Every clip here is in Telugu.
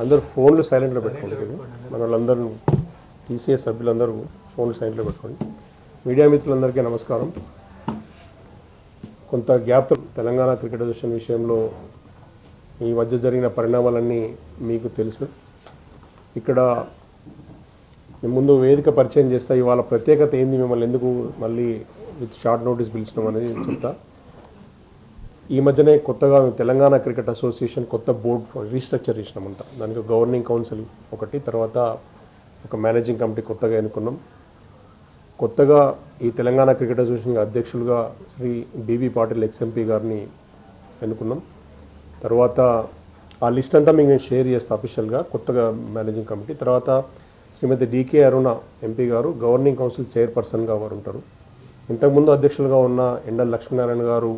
అందరూ ఫోన్లు సైలెంట్లో పెట్టుకోండి. మన వాళ్ళందరూ టీసీఏ సభ్యులందరూ ఫోన్లు సైలెంట్లో పెట్టుకోండి. మీడియా మిత్రులందరికీ నమస్కారం. కొంత గ్యాప్ తెలంగాణ క్రికెట్ అసోసియేషన్ విషయంలో ఈ మధ్య జరిగిన పరిణామాలన్నీ మీకు తెలుసు. ఇక్కడ ముందు వేదిక పరిచయం చేస్తా. ఇవాళ ప్రత్యేకత ఏంది, మిమ్మల్ని ఎందుకు మళ్ళీ విత్ షార్ట్ నోటీస్ పిలిచినాం అనేది చెప్తా. ఈ మధ్యనే కొత్తగా తెలంగాణ క్రికెట్ అసోసియేషన్ కొత్త బోర్డు రీస్ట్రక్చర్ చేసినామంట. దానికి గవర్నింగ్ కౌన్సిల్ ఒకటి, తర్వాత ఒక మేనేజింగ్ కమిటీ కొత్తగా ఎన్నుకున్నాం. కొత్తగా ఈ తెలంగాణ క్రికెట్ అసోసియేషన్ అధ్యక్షులుగా శ్రీ బీబీ పాటిల్ ఎక్స్ఎంపీ గారిని ఎన్నుకున్నాం. తర్వాత ఆ లిస్ట్ అంతా మీకు నేను షేర్ చేస్తాను అఫీషియల్గా, కొత్తగా మేనేజింగ్ కమిటీ. తర్వాత శ్రీమతి డికే అరుణ ఎంపీ గారు గవర్నింగ్ కౌన్సిల్ చైర్పర్సన్గా వారు ఉంటారు. ఇంతకుముందు అధ్యక్షులుగా ఉన్న ఎండల్ లక్ష్మీనారాయణ గారు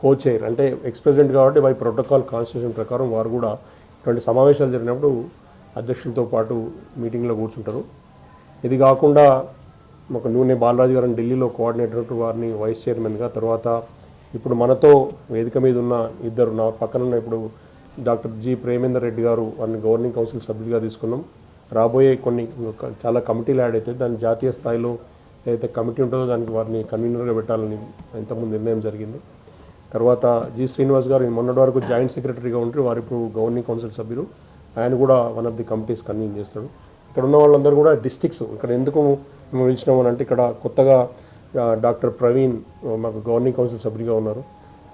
కో చైర్, అంటే ఎక్స్ ప్రెసిడెంట్ కాబట్టి బై ప్రోటోకాల్ కాన్స్టిట్యూషన్ ప్రకారం వారు కూడా ఇటువంటి సమావేశాలు జరిగినప్పుడు అధ్యక్షులతో పాటు మీటింగ్లో కూర్చుంటారు. ఇది కాకుండా ఒక నూనె బాలరాజు గారిని ఢిల్లీలో కోఆర్డినేటర్, వారిని వైస్ చైర్మన్గా, తర్వాత ఇప్పుడు మనతో వేదిక మీద ఉన్న ఇద్దరు నా పక్కన ఇప్పుడు డాక్టర్ జి ప్రేమేందర్ రెడ్డి గారు, వారిని గవర్నింగ్ కౌన్సిల్ సభ్యులుగా తీసుకున్నాం. రాబోయే కొన్ని చాలా కమిటీలు యాడ్ అయితే దాని జాతీయ స్థాయిలో ఏదైతే కమిటీ ఉంటుందో దానికి వారిని కన్వీనర్గా పెట్టాలని ఇంతకుముందు నిర్ణయం జరిగింది. తర్వాత జి శ్రీనివాస్ గారు మొన్నటి వరకు జాయింట్ సెక్రటరీగా ఉంటారు, వారు ఇప్పుడు గవర్నింగ్ కౌన్సిల్ సభ్యులు. ఆయన కూడా one of the committees convene చేస్తాడు. ఇక్కడ ఉన్న వాళ్ళందరూ కూడా డిస్ట్రిక్ట్స్, ఇక్కడ ఎందుకు మేము పిలిచినామని అంటే ఇక్కడ కొత్తగా డాక్టర్ ప్రవీణ్ మాకు గవర్నింగ్ కౌన్సిల్ సభ్యులుగా ఉన్నారు.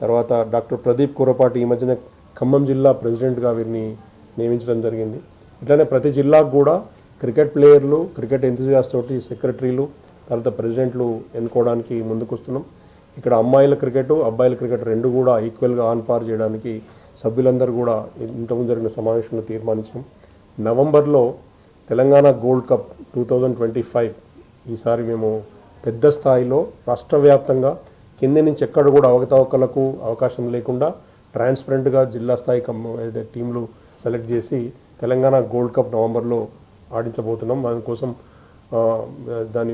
తర్వాత డాక్టర్ ప్రదీప్ కూరపాటి ఈ మధ్యన ఖమ్మం జిల్లా ప్రెసిడెంట్గా వీరిని నియమించడం జరిగింది. ఇట్లానే ప్రతి జిల్లాకు కూడా క్రికెట్ ప్లేయర్లు, క్రికెట్ ఎంతూజియాస్ట్ తోటి సెక్రటరీలు, తర్వాత ప్రెసిడెంట్లు ఎన్నుకోవడానికి ముందుకు వస్తున్నాం. ఇక్కడ అమ్మాయిల క్రికెట్, అబ్బాయిల క్రికెట్ రెండు కూడా ఈక్వల్గా ఆన్ పార్ చేయడానికి సభ్యులందరూ కూడా ఇంతకుముందు జరిగిన సమావేశంలో తీర్మానించాం. నవంబర్లో తెలంగాణ గోల్డ్ కప్ 2025 ఈసారి మేము పెద్ద స్థాయిలో రాష్ట్ర వ్యాప్తంగా కింద నుంచి ఎక్కడ కూడా అవకతవకలకు అవకాశం లేకుండా ట్రాన్స్పరెంట్గా జిల్లా స్థాయి ఏదైతే టీంలు సెలెక్ట్ చేసి తెలంగాణ గోల్డ్ కప్ నవంబర్లో ఆడించబోతున్నాం. దానికోసం దాని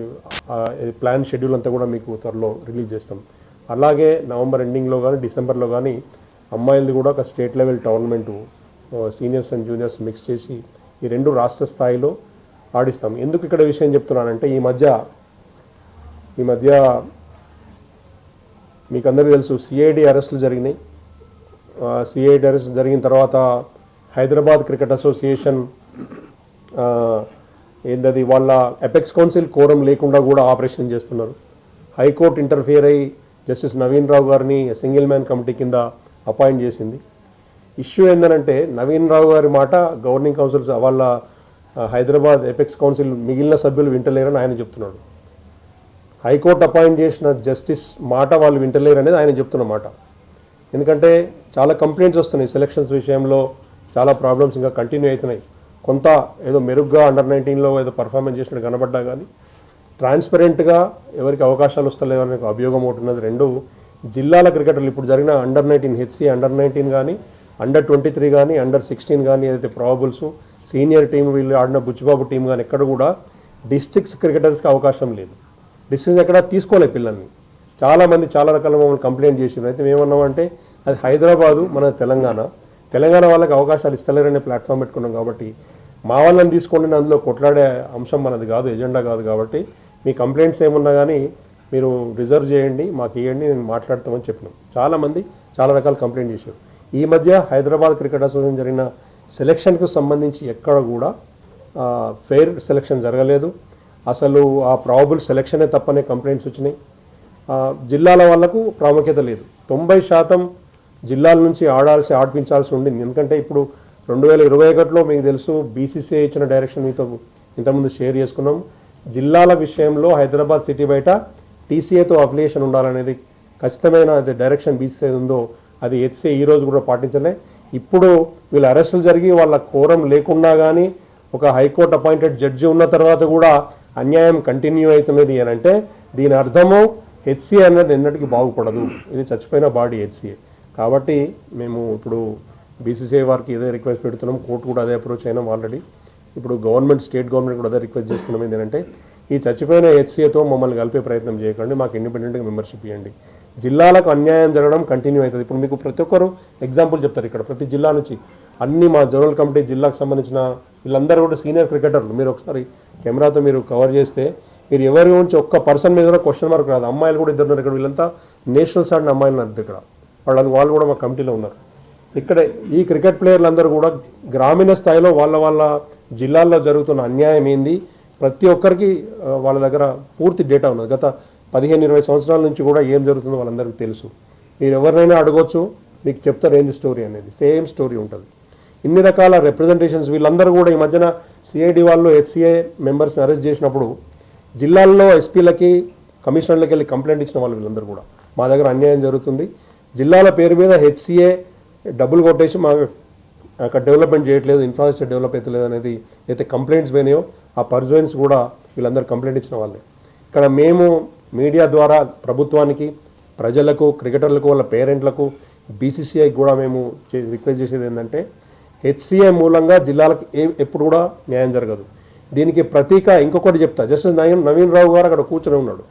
ప్లాన్ షెడ్యూల్ అంతా కూడా మీకు త్వరలో రిలీజ్ చేస్తాం. అలాగే నవంబర్ ఎండింగ్లో కానీ డిసెంబర్లో కానీ అమ్మాయిలది కూడా ఒక state level tournament seniors and juniors mix చేసి ఈ రెండు రాష్ట్ర స్థాయిలో ఆడిస్తాం. ఎందుకు ఇక్కడ విషయం చెప్తున్నానంటే ఈ మధ్య మీకు అందరికీ తెలుసు సిఐడి అరెస్టులు జరిగినాయి. సిఐడి అరెస్ట్ జరిగిన తర్వాత హైదరాబాద్ క్రికెట్ అసోసియేషన్ ఏంటది వాళ్ళ ఎపెక్స్ కౌన్సిల్ కోరం లేకుండా కూడా ఆపరేషన్ చేస్తున్నారు. హైకోర్టు ఇంటర్ఫియర్ అయ్యి జస్టిస్ నవీన్ రావు గారిని సింగిల్ మ్యాన్ కమిటీ కింద అపాయింట్ చేసింది. ఇష్యూ ఏంటంటే నవీన్ రావు గారి మాట గవర్నింగ్ కౌన్సిల్స్ వాళ్ళ హైదరాబాద్ ఎపెక్స్ కౌన్సిల్ మిగిలిన సభ్యులు వింటలేరని ఆయన చెప్తున్నాడు. హైకోర్టు అపాయింట్ చేసిన జస్టిస్ మాట వాళ్ళు వింటలేరు అనేది ఆయన చెప్తున్న మాట. ఎందుకంటే చాలా కంప్లైంట్స్ వస్తున్నాయి సెలక్షన్స్ విషయంలో, చాలా ప్రాబ్లమ్స్ ఇంకా కంటిన్యూ అవుతున్నాయి. కొంత ఏదో మెరుగ్గా అండర్ 19లో ఏదో పర్ఫార్మెన్స్ చేసినట్టు కనబడ్డా కానీ ట్రాన్స్పరెంట్గా ఎవరికి అవకాశాలు వస్తలేవనే అభియోగం ఉంటున్నది. రెండు జిల్లాల క్రికెటర్లు ఇప్పుడు జరిగిన అండర్ 19 హెచ్సి అండర్ 19 కానీ అండర్ 23 కానీ అండర్ 16 కానీ ఏదైతే ప్రాబుల్స్ సీనియర్ టీం వీళ్ళు ఆడిన బుచ్చిబాబు టీం కానీ ఎక్కడ కూడా డిస్ట్రిక్ట్స్ క్రికెటర్స్కి అవకాశం లేదు. డిస్ట్రిక్ట్స్ ఎక్కడ తీసుకోలేదు పిల్లల్ని. చాలామంది చాలా రకాల మమ్మల్ని కంప్లైంట్ చేసినారు. అయితే మేమన్నామంటే అది హైదరాబాదు మన తెలంగాణ వాళ్ళకి అవకాశాలు ఇస్తలేరనే ప్లాట్ఫామ్ పెట్టుకున్నాం కాబట్టి మా వాళ్ళని తీసుకోండి, అందులో కొట్లాడే అంశం మనది కాదు, ఎజెండా కాదు. కాబట్టి మీ కంప్లైంట్స్ ఏమున్నా కానీ మీరు రిజర్వ్ చేయండి, మాకు ఇవ్వండి, నేను మాట్లాడతామని చెప్పినాం. చాలామంది చాలా రకాల కంప్లైంట్ చేశారు. ఈ మధ్య హైదరాబాద్ క్రికెట్ అసోసియేషన్ జరిగిన సెలక్షన్కు సంబంధించి ఎక్కడ కూడా ఫెయిర్ సెలక్షన్ జరగలేదు. అసలు ఆ ప్రాబుల్ సెలక్షనే తప్పనే కంప్లైంట్స్ వచ్చినాయి. జిల్లాల వాళ్లకు ప్రాముఖ్యత లేదు. 90% జిల్లాల నుంచి ఆడిపించాల్సి ఉండింది. ఎందుకంటే ఇప్పుడు 2021లో మీకు తెలుసు బీసీసీఐ ఇచ్చిన డైరెక్షన్ మీతో ఇంతకుముందు షేర్ చేసుకున్నాం. జిల్లాల విషయంలో హైదరాబాద్ సిటీ బయట టీసీఏతో అఫిలియేషన్ ఉండాలనేది ఖచ్చితమైన డైరెక్షన్ బీసీసీఐ ఉందో అది హెచ్సీఐ ఈ రోజు కూడా పాటించలే. ఇప్పుడు వీళ్ళ అరెస్టులు జరిగి వాళ్ళ కోరం లేకున్నా కానీ ఒక హైకోర్టు అపాయింటెడ్ జడ్జి ఉన్న తర్వాత కూడా అన్యాయం కంటిన్యూ అవుతున్నది అని అంటే దీని అర్థము హెచ్సీఐ అనేది ఎన్నటికీ బాగుపడదు. ఇది చచ్చిపోయిన బాడీ హెచ్సీఐ. కాబట్టి మేము ఇప్పుడు బీసీసీఐ వారికి ఇదే రిక్వెస్ట్ పెడుతున్నాం. కోర్టు కూడా అదే అప్రోచ్ అయినాం ఆల్రెడీ. ఇప్పుడు స్టేట్ గవర్నమెంట్ కూడా అదే రిక్వెస్ట్ చేస్తున్నాం. ఏంటంటే ఈ చచ్చిపోయిన హెచ్సీఏతో మమ్మల్ని కలిపే ప్రయత్నం చేయకండి, మాకు ఇండిపెండెంట్గా మెంబర్షిప్ ఇవ్వండి. జిల్లాలకు అన్యాయం జరగడం కంటిన్యూ అవుతుంది. ఇప్పుడు మీకు ప్రతి ఒక్కరు ఎగ్జాంపుల్ చెప్తారు. ఇక్కడ ప్రతి జిల్లా నుంచి అన్ని మా జోనల్ కమిటీ జిల్లాకు సంబంధించిన వీళ్ళందరూ కూడా సీనియర్ క్రికెటర్లు. మీరు ఒకసారి కెమెరాతో మీరు కవర్ చేస్తే మీరు ఎవరి గురించి ఒక్క పర్సన్ మీద కూడా క్వశ్చన్ మార్క్ రాదు. అమ్మాయిలు కూడా ఇద్దరు ఉన్నారు ఇక్కడ, వీళ్ళంతా నేషనల్స్ ఆడిన అమ్మాయిలు ఉన్నారు ఇక్కడ, వాళ్ళు కూడా మా కమిటీలో ఉన్నారు. ఇక్కడ ఈ క్రికెట్ ప్లేయర్లందరూ కూడా గ్రామీణ స్థాయిలో వాళ్ళ జిల్లాల్లో జరుగుతున్న అన్యాయం ఏంది ప్రతి ఒక్కరికి వాళ్ళ దగ్గర పూర్తి డేటా ఉన్నది. గత 15-20 సంవత్సరాల నుంచి కూడా ఏం జరుగుతుందో వాళ్ళందరికీ తెలుసు. మీరు ఎవరినైనా అడగొచ్చు, మీకు చెప్తారు ఏంది స్టోరీ అనేది, సేమ్ స్టోరీ ఉంటుంది. ఇన్ని రకాల రిప్రజెంటేషన్స్ వీళ్ళందరూ కూడా ఈ మధ్యన సిఐడి వాళ్ళు హెచ్సిఏ మెంబర్స్ని అరెస్ట్ చేసినప్పుడు జిల్లాల్లో ఎస్పీలకి కమిషనర్లకి వెళ్ళి కంప్లైంట్ ఇచ్చిన వాళ్ళు వీళ్ళందరూ కూడా మా దగ్గర అన్యాయం జరుగుతుంది, జిల్లాల పేరు మీద హెచ్సిఏ డబ్బులు కొట్టేసి మా అక్కడ డెవలప్మెంట్ చేయట్లేదు, ఇన్ఫ్రాస్ట్రక్చర్ డెవలప్ అవుతలేదు అనేది అయితే కంప్లైంట్స్ పోయినాయో ఆ పర్సన్స్ కూడా వీళ్ళందరూ కంప్లైంట్ ఇచ్చిన వాళ్ళే. ఇక్కడ మేము మీడియా ద్వారా ప్రభుత్వానికి, ప్రజలకు, క్రికెటర్లకు, వాళ్ళ పేరెంట్లకు, బీసీసీఐకి కూడా మేము రిక్వెస్ట్ చేసేది ఏంటంటే హెచ్సిఏ మూలంగా జిల్లాలకు ఎప్పుడు కూడా న్యాయం జరగదు. దీనికి ప్రతీక ఇంకొకటి చెప్తా. జస్టిస్ నవీన్ రావు గారు అక్కడ కూర్చొని ఉన్నాడు.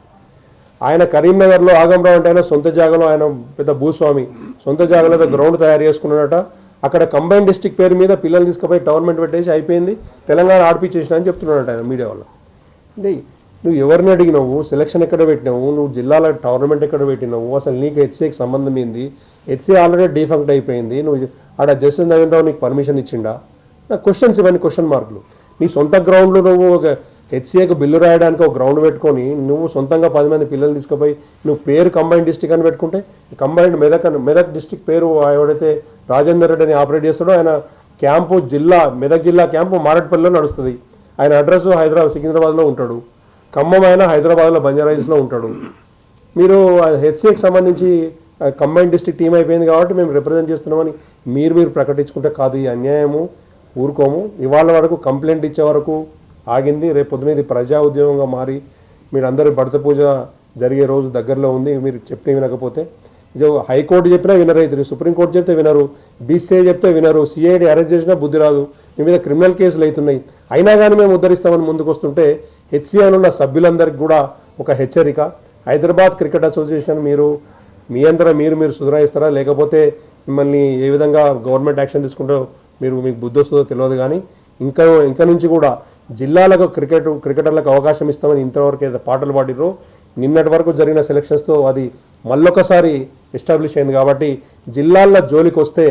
ఆయన కరీంనగర్లో ఆగంరావు అంటే ఆయన సొంత జాగాలో, ఆయన పెద్ద భూస్వామి, సొంత జాగాలో గ్రౌండ్ తయారు చేసుకున్నాడట. అక్కడ కంబైన్ డిస్ట్రిక్ట్ పేరు మీద పిల్లలు తీసుకుపోయి టోర్నమెంట్ పెట్టేసి అయిపోయింది, తెలంగాణ ఆడిపించేసిన అని చెప్తున్నాడట ఆయన మీడియా వల్ల. అంటే నువ్వు ఎవరిని అడిగినావు, సెలక్షన్ ఎక్కడ పెట్టినావు, నువ్వు జిల్లాల టోర్నమెంట్ ఎక్కడ పెట్టినావు, అసలు నీకు హెచ్సిఏకి సంబంధం ఏంది, హెచ్సిఏ ఆల్రెడీ డిఫంక్ట్ అయిపోయింది, నువ్వు ఆడ జస్టిస్ నవీన్ రావు నీకు పర్మిషన్ ఇచ్చిండా, నాకు క్వశ్చన్స్, ఇవన్నీ క్వశ్చన్ మార్కులు. నీ సొంత గ్రౌండ్లో నువ్వు ఒక హెచ్సిఏకి బిల్లు రాయడానికి ఒక గ్రౌండ్ పెట్టుకొని నువ్వు సొంతంగా 10 మంది పిల్లలు తీసుకుపోయి నువ్వు పేరు కంబైన్డ్ డిస్ట్రిక్ట్ అని పెట్టుకుంటే, కంబైన్డ్ మెదక్ డిస్ట్రిక్ట్ పేరు ఎవడైతే రాజేందర్ రెడ్డి అని ఆపరేట్ చేస్తాడో ఆయన క్యాంపు మెదక్ జిల్లా క్యాంపు మారట్పల్లిలో నడుస్తుంది. ఆయన అడ్రస్ సికింద్రాబాద్లో ఉంటాడు, ఖమ్మం ఆయన హైదరాబాద్లో బంజారాహిల్స్లో ఉంటాడు. మీరు హెచ్సిఏకి సంబంధించి కంబైన్డ్ డిస్ట్రిక్ట్ టీం అయిపోయింది కాబట్టి మేము రిప్రజెంట్ చేస్తున్నామని మీరు ప్రకటించుకుంటే కాదు, ఈ అన్యాయము ఊరుకోము. ఇవాళ వరకు కంప్లైంట్ ఇచ్చే వరకు ఆగింది, రేపు పొద్దున ఇది ప్రజా ఉద్యమంగా మారి మీరందరూ భర్త పూజ జరిగే రోజు దగ్గరలో ఉంది. మీరు చెప్తే వినకపోతే హైకోర్టు చెప్పినా వినరు, అయితే సుప్రీంకోర్టు చెప్తే వినరు, బీసీఐ చెప్తే వినరు, సిఐడి అరెస్ట్ చేసినా బుద్ధి రాదు, మీ మీద క్రిమినల్ కేసులు అవుతున్నాయి. అయినా కానీ మేము ఉద్ధరిస్తామని ముందుకు వస్తుంటే హెచ్సిఐ ఉన్న సభ్యులందరికీ కూడా ఒక హెచ్చరిక. హైదరాబాద్ క్రికెట్ అసోసియేషన్ మీ అందరూ మీరు సుధరాయిస్తారా, లేకపోతే మిమ్మల్ని ఏ విధంగా గవర్నమెంట్ యాక్షన్ తీసుకుంటో మీకు బుద్ధి వస్తుందో తెలియదు. కానీ ఇంకా నుంచి కూడా జిల్లాలకు క్రికెటర్లకు అవకాశం ఇస్తామని ఇంతవరకు ఏదో పాటలు పాడిరో నిన్నటి వరకు జరిగిన సెలక్షన్స్తో అది మళ్ళొకసారి ఎస్టాబ్లిష్ అయింది. కాబట్టి జిల్లాల జోలికి వస్తే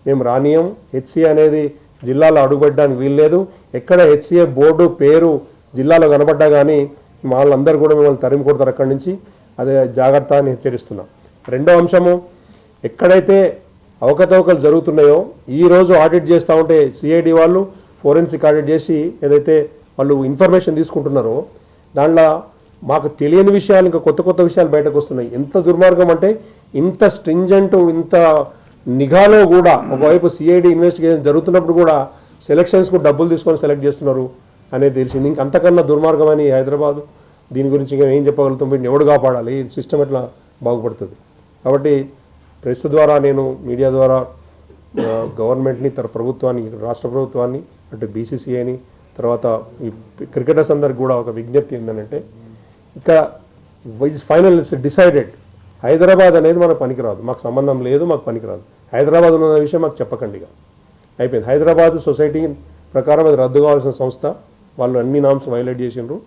మేము రానియం. హెచ్సిఏ అనేది జిల్లాలో అడుగుపెట్టడానికి వీల్లేదు. ఎక్కడ హెచ్సిఏ బోర్డు పేరు జిల్లాలో కనబడ్డా కానీ వాళ్ళందరూ కూడా మిమ్మల్ని తరిమి కొడతారు అక్కడి నుంచి, అదే జాగ్రత్త అని హెచ్చరిస్తున్నాం. రెండో అంశము, ఎక్కడైతే అవకతవకలు జరుగుతున్నాయో ఈరోజు ఆడిట్ చేస్తూ ఉంటే సిఐడి వాళ్ళు ఫోరెన్సిక్ ఆడిట్ చేసి ఏదైతే వాళ్ళు ఇన్ఫర్మేషన్ తీసుకుంటున్నారో దాంట్లో మాకు తెలియని విషయాలు, ఇంకా కొత్త విషయాలు బయటకు వస్తున్నాయి. ఎంత దుర్మార్గం అంటే ఇంత స్ట్రింజెంట్, ఇంత నిఘాలో కూడా ఒకవైపు సిఐడి ఇన్వెస్టిగేషన్ జరుగుతున్నప్పుడు కూడా సెలక్షన్స్కు డబ్బులు తీసుకొని సెలెక్ట్ చేస్తున్నారు అనేది తెలిసింది. ఇంక అంతకన్నా దుర్మార్గమని హైదరాబాదు. దీని గురించి ఇంకా ఏం చెప్పగలుగుతాం, వీటిని ఎవడు కాపాడాలి, ఈ సిస్టమ్ ఎట్లా బాగుపడుతుంది. కాబట్టి ప్రెస్ ద్వారా, నేను మీడియా ద్వారా గవర్నమెంట్ని, ప్రభుత్వాన్ని, రాష్ట్ర ప్రభుత్వాన్ని, అంటే బీసీసీఐని, తర్వాత ఈ క్రికెటర్స్ అందరికి కూడా ఒక విజ్ఞప్తి ఏంటంటే, ఇక ఫైనల్ డిసైడెడ్, హైదరాబాద్ అనేది మనకు పనికిరాదు, మాకు సంబంధం లేదు, మాకు పనికిరాదు. హైదరాబాద్ ఉన్న విషయం మాకు చెప్పకండి, ఇక అయిపోయింది. హైదరాబాద్ సొసైటీ ప్రకారం అది రద్దు కావాల్సిన సంస్థ, వాళ్ళు అన్ని నామ్స్ వైలేట్ చేసిండ్రు.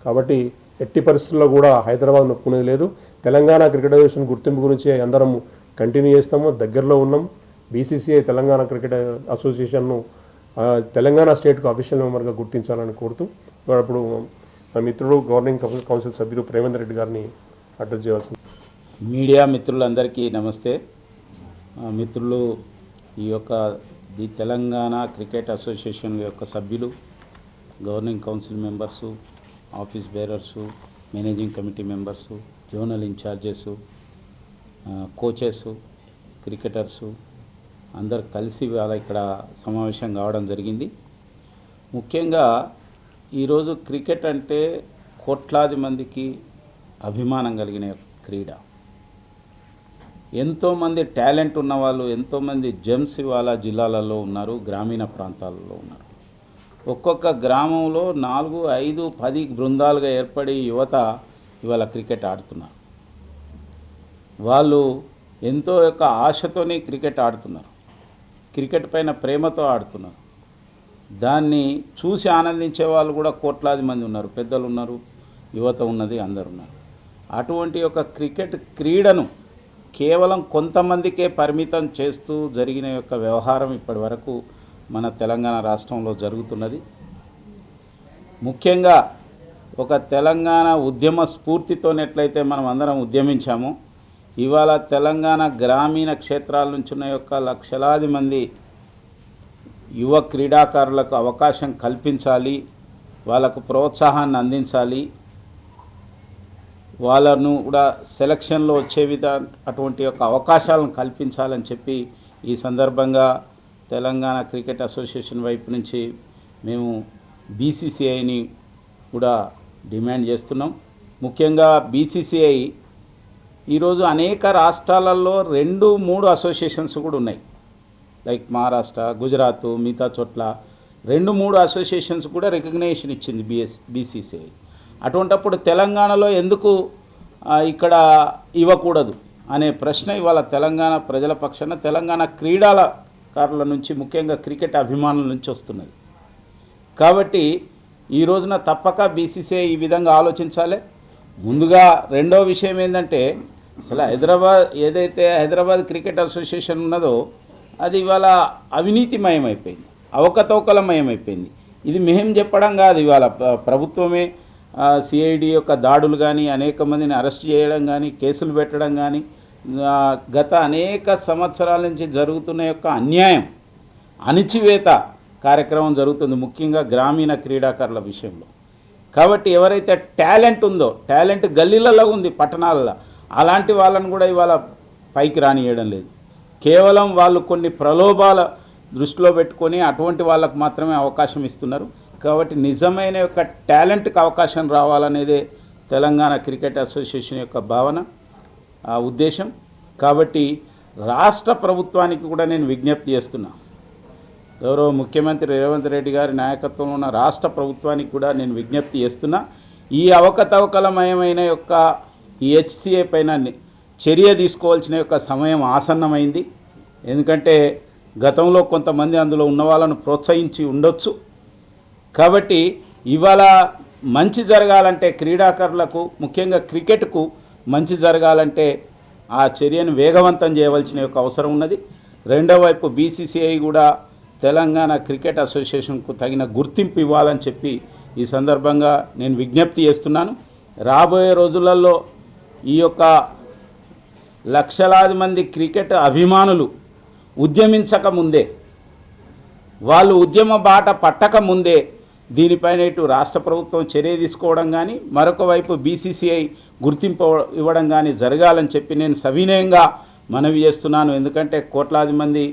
కాబట్టి ఎట్టి పరిస్థితుల్లో కూడా హైదరాబాద్ నొప్పుకునేది లేదు. తెలంగాణ క్రికెట్ అసోసియేషన్ గుర్తింపు గురించి అందరం కంటిన్యూ చేస్తాము, దగ్గరలో ఉన్నాం. బీసీసీఐ తెలంగాణ క్రికెట్ అసోసియేషన్ను తెలంగాణ స్టేట్కు అఫీషియల్ మెంబర్గా గుర్తించాలని కోరుతూ ఇప్పుడు మా మిత్రుడు గవర్నింగ్ కౌన్సిల్ సభ్యులు ప్రేమేందర్ రెడ్డి గారిని అడ్రస్ చేయవలసింది. మీడియా మిత్రులందరికీ నమస్తే. మిత్రులు, ఈ యొక్క ది తెలంగాణ క్రికెట్ అసోసియేషన్ యొక్క సభ్యులు, governing council members, office bearers, managing committee members, zonal incharges, coaches, cricketers అందరు కలిసి వాళ్ళ ఇక్కడ సమావేశం కావడం జరిగింది. ముఖ్యంగా ఈరోజు క్రికెట్ అంటే కోట్లాది మందికి అభిమానం కలిగిన క్రీడ. ఎంతోమంది టాలెంట్ ఉన్నవాళ్ళు, ఎంతోమంది జెమ్స్ ఇవాళ జిల్లాలలో ఉన్నారు, గ్రామీణ ప్రాంతాలలో ఉన్నారు. ఒక్కొక్క గ్రామంలో 4, 5, 10 బృందాలుగా ఏర్పడి యువత ఇవాళ క్రికెట్ ఆడుతున్నారు. వాళ్ళు ఎంతో యొక్క ఆశతోనే క్రికెట్ ఆడుతున్నారు. క్రికెట్ పైన ప్రేమతో ఆడుతున్నారు. దాన్ని చూసి ఆనందించే వాళ్ళు కూడా కోట్లాది మంది ఉన్నారు, పెద్దలు ఉన్నారు, యువత ఉన్నది, అందరు ఉన్నారు. అటువంటి ఒక క్రికెట్ క్రీడను కేవలం కొంతమందికే పరిమితం చేస్తూ జరిగిన యొక్క వ్యవహారం ఇప్పటి వరకు మన తెలంగాణ రాష్ట్రంలో జరుగుతున్నది. ముఖ్యంగా ఒక తెలంగాణ ఉద్యమ స్ఫూర్తితోనెట్లయితే మనం అందరం ఉద్యమించామో, ఇవాళ తెలంగాణ గ్రామీణ క్షేత్రాల నుంచి ఉన్న యొక్క లక్షలాది మంది యువ క్రీడాకారులకు అవకాశం కల్పించాలి, వాళ్ళకు ప్రోత్సాహాన్ని అందించాలి, వాళ్ళను కూడా సెలక్షన్లో వచ్చే అటువంటి యొక్క అవకాశాలను కల్పించాలని చెప్పి ఈ సందర్భంగా తెలంగాణ క్రికెట్ అసోసియేషన్ వైపు నుంచి మేము బీసీసీఐని కూడా డిమాండ్ చేస్తున్నాం. ముఖ్యంగా బీసీసీఐ ఈరోజు అనేక రాష్ట్రాలలో 2-3 అసోసియేషన్స్ కూడా ఉన్నాయి. లైక్ మహారాష్ట్ర, గుజరాత్, మిగతా చోట్ల 2-3 అసోసియేషన్స్ కూడా రికగ్నేషన్ ఇచ్చింది బీసీసీఐ. అటువంటప్పుడు తెలంగాణలో ఎందుకు ఇక్కడ ఇవ్వకూడదు అనే ప్రశ్న ఇవాళ తెలంగాణ ప్రజల పక్షాన, తెలంగాణ క్రీడాకారుల నుంచి, ముఖ్యంగా క్రికెట్ అభిమానుల నుంచి వస్తున్నది. కాబట్టి ఈ రోజున తప్పక బీసీసీఐ ఈ విధంగా ఆలోచించాలి. ముందుగా రెండో విషయం ఏంటంటే, అసలు ఏదైతే హైదరాబాద్ క్రికెట్ అసోసియేషన్ ఉన్నదో అది ఇవాళ అవినీతిమయమైపోయింది, అవకతవకలమయమైపోయింది. ఇది మేము చెప్పడం కాదు, ఇవాళ ప్రభుత్వమే సిఐడి యొక్క దాడులు కానీ, అనేక మందిని అరెస్ట్ చేయడం కానీ, కేసులు పెట్టడం కానీ, గత అనేక సంవత్సరాల నుంచి జరుగుతున్న యొక్క అన్యాయం, అణిచివేత కార్యక్రమం జరుగుతుంది, ముఖ్యంగా గ్రామీణ క్రీడాకారుల విషయంలో. కాబట్టి ఎవరైతే టాలెంట్ ఉందో, టాలెంట్ గల్లీలలో ఉంది, పట్టణాలలో, అలాంటి వాళ్ళని కూడా ఇవాళ పైకి రానియడం లేదు. కేవలం వాళ్ళు కొన్ని ప్రలోభాల దృష్టిలో పెట్టుకొని అటువంటి వాళ్ళకు మాత్రమే అవకాశం ఇస్తున్నారు. కాబట్టి నిజమైన యొక్క టాలెంట్కి అవకాశం రావాలనేదే తెలంగాణ క్రికెట్ అసోసియేషన్ యొక్క భావన, ఉద్దేశం. కాబట్టి రాష్ట్ర ప్రభుత్వానికి కూడా నేను విజ్ఞప్తి చేస్తున్నా, గౌరవ ముఖ్యమంత్రి రేవంత్ రెడ్డి గారి నాయకత్వంలో ఉన్న రాష్ట్ర ప్రభుత్వానికి కూడా నేను విజ్ఞప్తి చేస్తున్నా, ఈ అవకతవకలమయమైన యొక్క ఈ హెచ్సిఏ పైన చర్య తీసుకోవాల్సిన యొక్క సమయం ఆసన్నమైంది. ఎందుకంటే గతంలో కొంతమంది అందులో ఉన్న వాళ్ళను ప్రోత్సహించి ఉండొచ్చు. కాబట్టి ఇవాళ మంచి జరగాలంటే, క్రీడాకారులకు ముఖ్యంగా క్రికెట్కు మంచి జరగాలంటే ఆ చర్యను వేగవంతం చేయవలసిన యొక్క అవసరం ఉన్నది. రెండో వైపు బీసీసీఐ కూడా తెలంగాణ క్రికెట్ అసోసియేషన్కు తగిన గుర్తింపు ఇవ్వాలని చెప్పి ఈ సందర్భంగా నేను విజ్ఞప్తి చేస్తున్నాను. రాబోయే రోజులలో ఈ యొక్క లక్షలాది మంది క్రికెట్ అభిమానులు ఉద్యమించక ముందే, వాళ్ళు ఉద్యమ బాట పట్టక ముందే దీనిపైన ఇటు రాష్ట్ర ప్రభుత్వం చర్య తీసుకోవడం కానీ, మరొక వైపు బీసీసీఐ గుర్తింపు ఇవ్వడం కానీ జరగాలని చెప్పి నేను సవినయంగా మనవి చేస్తున్నాను. ఎందుకంటే కోట్లాది మంది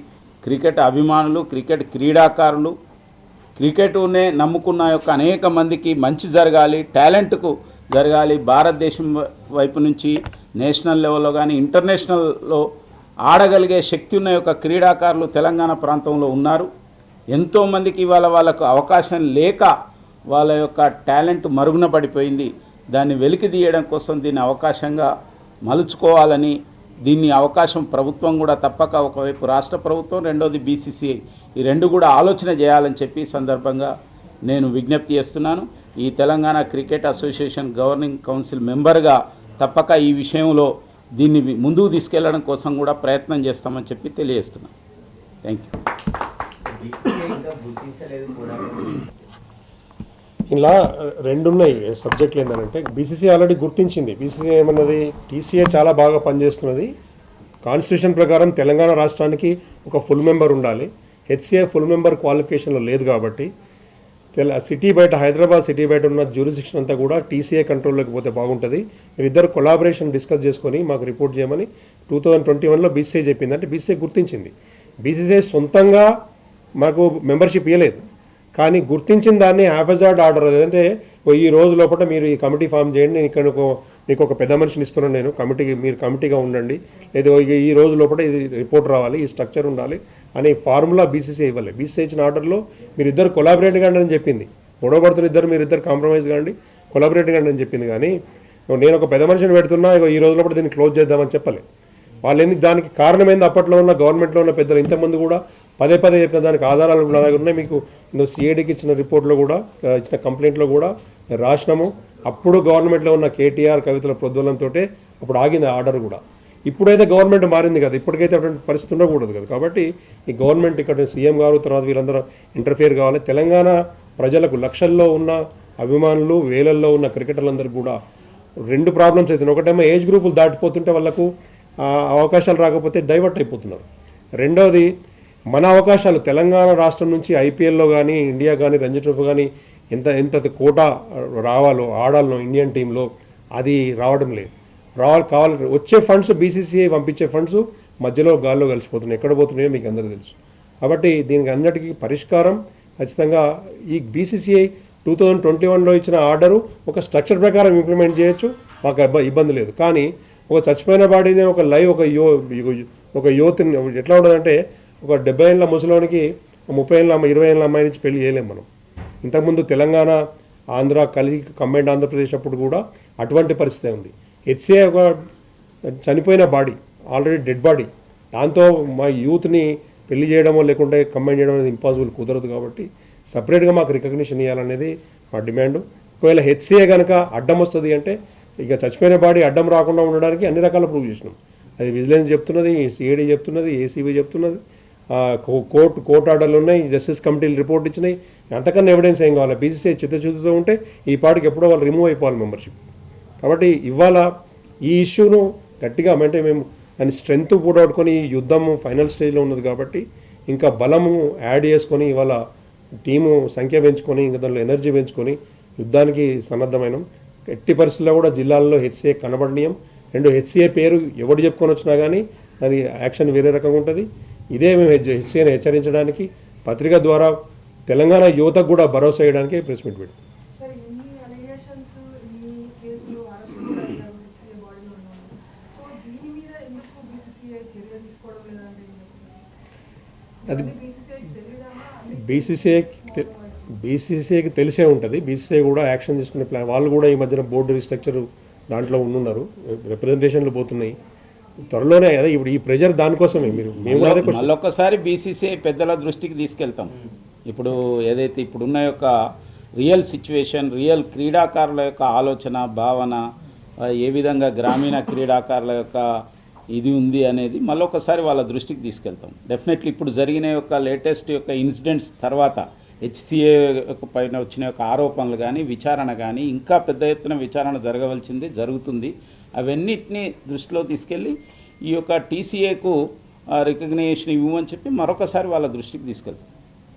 క్రికెట్ అభిమానులు, క్రికెట్ క్రీడాకారులు, క్రికెట్నే నమ్ముకున్న యొక్క అనేక మందికి మంచి జరగాలి, టాలెంట్కు జరగాలి. భారతదేశం వైపు నుంచి నేషనల్ లెవెల్లో కానీ ఇంటర్నేషనల్లో ఆడగలిగే శక్తి ఉన్న యొక్క క్రీడాకారులు తెలంగాణ ప్రాంతంలో ఉన్నారు. ఎంతోమందికి ఇవాళ వాళ్ళకు అవకాశం లేక వాళ్ళ యొక్క టాలెంట్ మరుగున పడిపోయింది. దాన్ని వెలికి తీయడం కోసం దీన్ని అవకాశంగా మలుచుకోవాలని, దీన్ని అవకాశం ప్రభుత్వం కూడా తప్పక, ఒకవైపు రాష్ట్ర ప్రభుత్వం, రెండోది బీసీసీఐ, ఈ రెండు కూడా ఆలోచన చేయాలని చెప్పి సందర్భంగా నేను విజ్ఞప్తి చేస్తున్నాను. ఈ Telangana cricket association governing council మెంబర్గా తప్పక ఈ విషయంలో దీన్ని ముందుకు తీసుకెళ్లడం కోసం కూడా ప్రయత్నం చేస్తామని చెప్పి తెలియజేస్తున్నాను. Thank you. ఇలా రెండున్నాయి సబ్జెక్టులు. ఏంటంటే బీసీసీ ఆల్రెడీ గుర్తించింది. బీసీసీ ఏమన్నది, టీసీఏ చాలా బాగా పనిచేస్తున్నది, కాన్స్టిట్యూషన్ ప్రకారం తెలంగాణ రాష్ట్రానికి ఒక ఫుల్ మెంబర్ ఉండాలి, హెచ్సిఏ ఫుల్ మెంబర్ క్వాలిఫికేషన్లో లేదు కాబట్టి సిటీ బయట, హైదరాబాద్ సిటీ బయట ఉన్న జ్యూరిస్డిక్షన్ అంతా కూడా టీసీఏ కంట్రోల్లోకి పోతే బాగుంటుంది. మీరిద్దరు కొలాబరేషన్ డిస్కస్ చేసుకొని మాకు రిపోర్ట్ చేయమని 2021లో బీసీసీ చెప్పింది. అంటే బీసీసీ గుర్తించింది. బీసీసీ సొంతంగా మాకు మెంబర్షిప్ ఇవ్వలేదు, కానీ గుర్తించిన దాన్ని హ్యాఫజార్డ్ ఆర్డర్, అదంటే ఈ రోజు లోపల మీరు ఈ కమిటీ ఫామ్ చేయండి, నేను ఇక్కడ మీకు ఒక పెద్ద మనిషిని ఇస్తున్నాను, నేను కమిటీకి, మీరు కమిటీగా ఉండండి, లేదా ఈ రోజు లోపల ఇది రిపోర్ట్ రావాలి, ఈ స్ట్రక్చర్ ఉండాలి అనే ఫార్ములా బీసీసీ ఇవ్వలేదు. బీసీసీ ఇచ్చిన ఆర్డర్లో మీరు ఇద్దరు కొలాబరేట్ కాండి అని చెప్పింది. గొడవపడుతున్న మీరిద్దరు కాంప్రమైజ్ కాండి, కొలాబరేట్ కాండి అని చెప్పింది. కానీ నేను ఒక పెద్ద మనిషిని పెడుతున్నా, ఈ రోజు లోపల దీన్ని క్లోజ్ చేద్దామని చెప్పలే. వాళ్ళు దానికి కారణమైంది, అప్పట్లో ఉన్న గవర్నమెంట్లో ఉన్న పెద్దలు ఇంతమంది కూడా పదే పదే చెప్పిన దానికి ఆధారాలు కూడా అలాగే ఉన్నాయి. మీకు సిఐడికి ఇచ్చిన రిపోర్ట్లో కూడా ఇచ్చిన కంప్లైంట్లో కూడా రాసినాము. అప్పుడు గవర్నమెంట్లో ఉన్న కేటీఆర్ కవితల ప్రోద్బలంతో అప్పుడు ఆగింది ఆర్డర్ కూడా. ఇప్పుడైతే గవర్నమెంట్ మారింది కదా, ఇప్పటికైతే అటువంటి పరిస్థితి ఉండకూడదు కదా. కాబట్టి ఈ గవర్నమెంట్ ఇక్కడ సీఎం గారు తర్వాత వీళ్ళందరూ ఇంటర్ఫియర్ కావాలి. తెలంగాణ ప్రజలకు లక్షల్లో ఉన్న అభిమానులు, వేలల్లో ఉన్న క్రికెటర్లందరికీ కూడా రెండు ప్రాబ్లమ్స్ అవుతున్నాయి. ఒకటేమో ఏజ్ గ్రూపులు దాటిపోతుంటే వాళ్ళకు అవకాశాలు రాకపోతే డైవర్ట్ అయిపోతున్నారు. రెండవది మన అవకాశాలు తెలంగాణ రాష్ట్రం నుంచి ఐపీఎల్లో కానీ ఇండియా కానీ రంజీ ట్రోఫీ కానీ ఎంత కోటా రావాలో ఆడాలో ఇండియన్ టీంలో అది రావడం లేదు. కావాలి వచ్చే ఫండ్స్ బీసీసీఐ పంపించే ఫండ్స్ మధ్యలో గాల్లో కలిసిపోతున్నాయి. ఎక్కడ పోతున్నాయో మీకు అందరికీ తెలుసు. కాబట్టి దీనికి అన్నిటికీ పరిష్కారం ఖచ్చితంగా ఈ బీసీసీఐ 2021లో ఇచ్చిన ఆర్డరు ఒక స్ట్రక్చర్ ప్రకారం ఇంప్లిమెంట్ చేయొచ్చు, మాకు ఇబ్బంది లేదు. కానీ ఒక చచ్చిపోయిన బాడీని ఒక లైవ్ ఒక యూత్ ఎట్లా ఉండదంటే ఒక 70 ఏళ్ళ ముసలోనికి 30 ఏళ్ళ 20 ఏళ్ళ అమ్మాయి నుంచి పెళ్లి చేయలేము మనం. ఇంతకుముందు తెలంగాణ ఆంధ్ర కలిగి కంబైన్డ్ ఆంధ్రప్రదేశ్ అప్పుడు కూడా అటువంటి పరిస్థితి ఉంది. హెచ్సిఏ ఒక చనిపోయిన బాడీ, ఆల్రెడీ డెడ్ బాడీ, దాంతో మా యూత్ని పెళ్లి చేయడమో లేకుంటే కంబైన్ చేయడం అనేది ఇంపాసిబుల్, కుదరదు. కాబట్టి సపరేట్గా మాకు రికగ్నిషన్ ఇవ్వాలనేది మా డిమాండ్. ఒకవేళ హెచ్సిఏ కనుక అడ్డం వస్తుంది అంటే ఇక చచ్చిపోయిన బాడీ అడ్డం రాకుండా ఉండడానికి అన్ని రకాల ప్రూవ్ చేసినాం. అది విజిలెన్స్ చెప్తున్నది, సిఐడి చెప్తున్నది, ఏసీబీ చెప్తున్నది, కోర్టు ఆర్డర్లు ఉన్నాయి, జస్టిస్ కమిటీలు రిపోర్ట్ ఇచ్చినాయి. అంతకన్నా ఎవిడెన్స్ ఏం కావాలి? బీసీసీఐ చిత్తశుద్ధితో ఉంటే ఈ పాటికి ఎప్పుడో వాళ్ళు రిమూవ్ అయిపోవాలి మెంబర్షిప్. కాబట్టి ఇవాళ ఈ ఇష్యూను గట్టిగా అంటే మేము దాని స్ట్రెంగ్త్ కూడగొట్టుకొని ఈ యుద్ధము ఫైనల్ స్టేజ్లో ఉన్నది కాబట్టి ఇంకా బలము యాడ్ చేసుకొని ఇవాళ టీము సంఖ్య పెంచుకొని ఇంకా దానిలో ఎనర్జీ పెంచుకొని యుద్ధానికి సన్నద్ధమైనం. ఎట్టి పరిస్థితుల్లో కూడా జిల్లాల్లో హెచ్సిఏ కనబడనీయం. రెండు హెచ్సిఏ పేరు ఎవడు చెప్పుకొని వచ్చినా కానీ దాని యాక్షన్ వేరే రకంగా ఉంటుంది. ఇదే మేము హెచ్సిఏని హెచ్చరించడానికి పత్రిక ద్వారా తెలంగాణ యువతకు కూడా భరోసా వేయడానికి ప్రెస్ మీట్ పెట్టాం. అది బీసీసీఐకి తెలిసే ఉంటుంది. బీసీసీఐ కూడా యాక్షన్ తీసుకునే ప్లాన్, వాళ్ళు కూడా ఈ మధ్యన బోర్డు రీస్ట్రక్చర్ దాంట్లో ఉన్నారు, రిప్రజెంటేషన్లు పోతున్నాయి త్వరలోనే. అదే ఇప్పుడు ఈ ప్రెజర్ దానికోసమే మళ్ళొక్కసారి బీసీసీఐ పెద్దల దృష్టికి తీసుకెళ్తాం. ఇప్పుడు ఏదైతే ఇప్పుడున్న యొక్క రియల్ సిచ్యువేషన్, రియల్ క్రీడాకారుల యొక్క ఆలోచన భావన, ఏ విధంగా గ్రామీణ క్రీడాకారుల యొక్క ఇది ఉంది అనేది మళ్ళొకసారి వాళ్ళ దృష్టికి తీసుకెళ్తాం. డెఫినెట్లీ ఇప్పుడు జరిగిన యొక్క లేటెస్ట్ యొక్క ఇన్సిడెంట్స్ తర్వాత హెచ్సిఏ పైన వచ్చిన యొక్క ఆరోపణలు కానీ విచారణ కానీ ఇంకా పెద్ద ఎత్తున విచారణ జరుగుతుంది. అవన్నిటినీ దృష్టిలో తీసుకెళ్ళి ఈ యొక్క టీసీఏకు రికగ్నిషన్ ఇవ్వమని చెప్పి మరొకసారి వాళ్ళ దృష్టికి తీసుకెళ్తాం.